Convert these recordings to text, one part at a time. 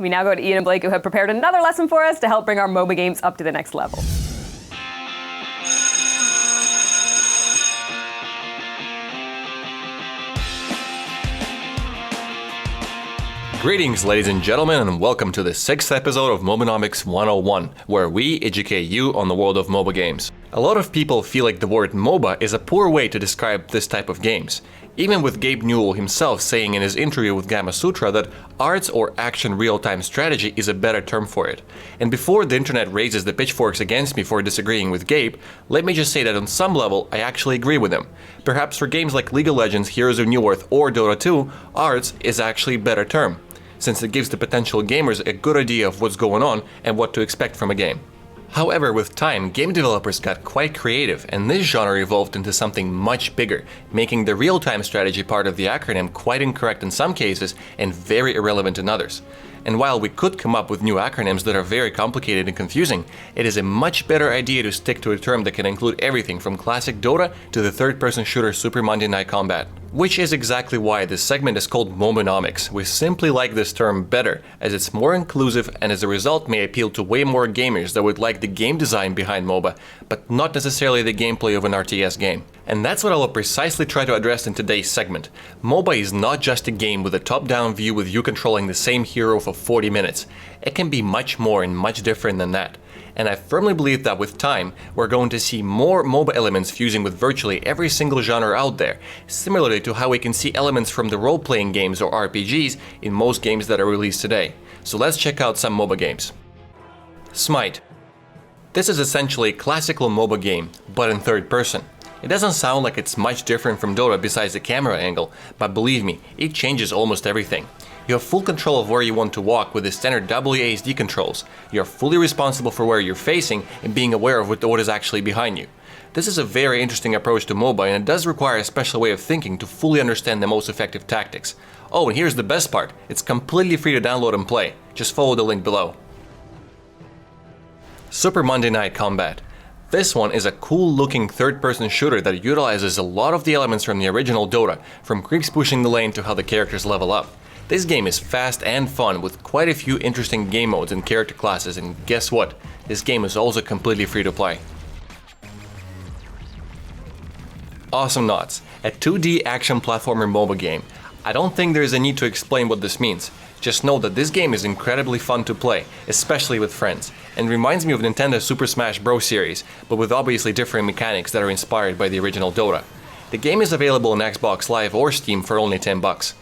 we now go to Ian and Blake, who have prepared another lesson for us to help bring our MOBA games up to the next level. Greetings, ladies and gentlemen, and welcome to the 6th episode of MOBA-nomics 101, where we educate you on the world of MOBA games. A lot of people feel like the word MOBA is a poor way to describe this type of games, even with Gabe Newell himself saying in his interview with Gamma Sutra that arts or action real-time strategy is a better term for it. And before the internet raises the pitchforks against me for disagreeing with Gabe, let me just say that on some level I actually agree with him. Perhaps for games like League of Legends, Heroes of New Earth or Dota 2, arts is actually a better term, since it gives the potential gamers a good idea of what's going on and what to expect from a game. However, with time, game developers got quite creative, and this genre evolved into something much bigger, making the real-time strategy part of the acronym quite incorrect in some cases and very irrelevant in others. And while we could come up with new acronyms that are very complicated and confusing, it is a much better idea to stick to a term that can include everything from classic Dota to the third-person shooter Super Monday Night Combat. Which is exactly why this segment is called MOBA-nomics. We simply like this term better, as it's more inclusive and as a result may appeal to way more gamers that would like the game design behind MOBA, but not necessarily the gameplay of an RTS game. And that's what I will precisely try to address in today's segment. MOBA is not just a game with a top-down view with you controlling the same hero for 40 minutes. It can be much more and much different than that. And I firmly believe that with time, we're going to see more MOBA elements fusing with virtually every single genre out there, similarly to how we can see elements from the role-playing games or RPGs in most games that are released today. So let's check out some MOBA games. Smite. This is essentially a classical MOBA game, but in third person. It doesn't sound like it's much different from Dota besides the camera angle, but believe me, it changes almost everything. You have full control of where you want to walk with the standard WASD controls. You're fully responsible for where you're facing and being aware of what is actually behind you. This is a very interesting approach to MOBA, and it does require a special way of thinking to fully understand the most effective tactics. Oh, and here's the best part, it's completely free to download and play. Just follow the link below. Super Monday Night Combat. This one is a cool-looking third-person shooter that utilizes a lot of the elements from the original Dota, from creeps pushing the lane to how the characters level up. This game is fast and fun with quite a few interesting game modes and character classes, and guess what? This game is also completely free to play. Awesomenauts, a 2D action platformer MOBA game. I don't think there is a need to explain what this means. Just know that this game is incredibly fun to play, especially with friends, and reminds me of Nintendo's Super Smash Bros. Series, but with obviously different mechanics that are inspired by the original Dota. The game is available on Xbox Live or Steam for only $10.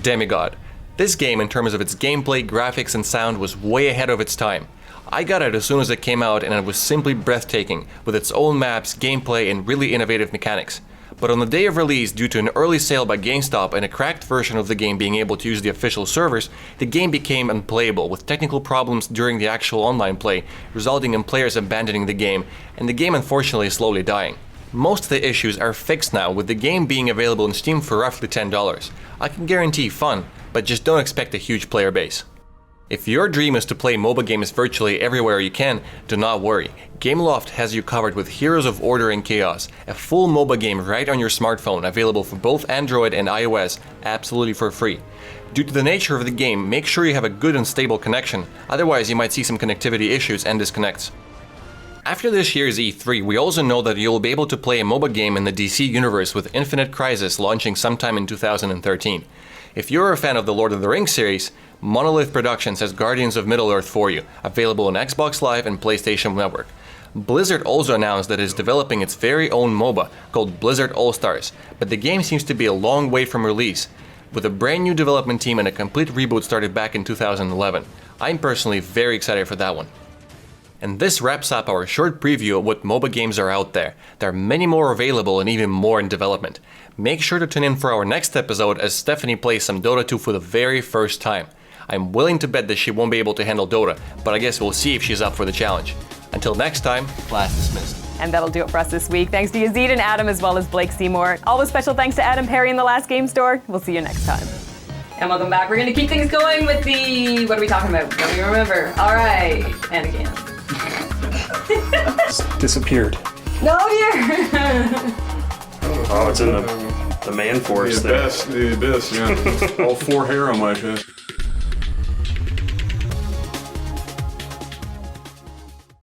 Demigod. This game, in terms of its gameplay, graphics and sound, was way ahead of its time. I got it as soon as it came out and it was simply breathtaking, with its own maps, gameplay and really innovative mechanics. But on the day of release, due to an early sale by GameStop and a cracked version of the game being able to use the official servers, the game became unplayable with technical problems during the actual online play, resulting in players abandoning the game, and the game unfortunately slowly dying. Most of the issues are fixed now, with the game being available in Steam for roughly $10. I can guarantee fun, but just don't expect a huge player base. If your dream is to play MOBA games virtually everywhere you can, do not worry. Gameloft has you covered with Heroes of Order and Chaos, a full MOBA game right on your smartphone, available for both Android and iOS, absolutely for free. Due to the nature of the game, make sure you have a good and stable connection, otherwise you might see some connectivity issues and disconnects. After this year's E3, we also know that you'll be able to play a MOBA game in the DC universe with Infinite Crisis launching sometime in 2013. If you're a fan of the Lord of the Rings series, Monolith Productions has Guardians of Middle-earth for you, available on Xbox Live and PlayStation Network. Blizzard also announced that it is developing its very own MOBA called Blizzard All-Stars, but the game seems to be a long way from release, with a brand new development team and a complete reboot started back in 2011. I'm personally very excited for that one. And this wraps up our short preview of what MOBA games are out there. There are many more available and even more in development. Make sure to tune in for our next episode as Stephanie plays some Dota 2 for the very first time. I'm willing to bet that she won't be able to handle Dota, but I guess we'll see if she's up for the challenge. Until next time, class dismissed. And that'll do it for us this week. Thanks to Yazid and Adam, as well as Blake Seymour. Always special thanks to Adam Perry in the Last Game Store. We'll see you next time. And welcome back. We're going to keep things going with the... What are we talking about? Don't even remember. All right. And again. Disappeared. No, here. Oh, it's in the The man force The there. abyss, yeah. All 4 hair on my chest.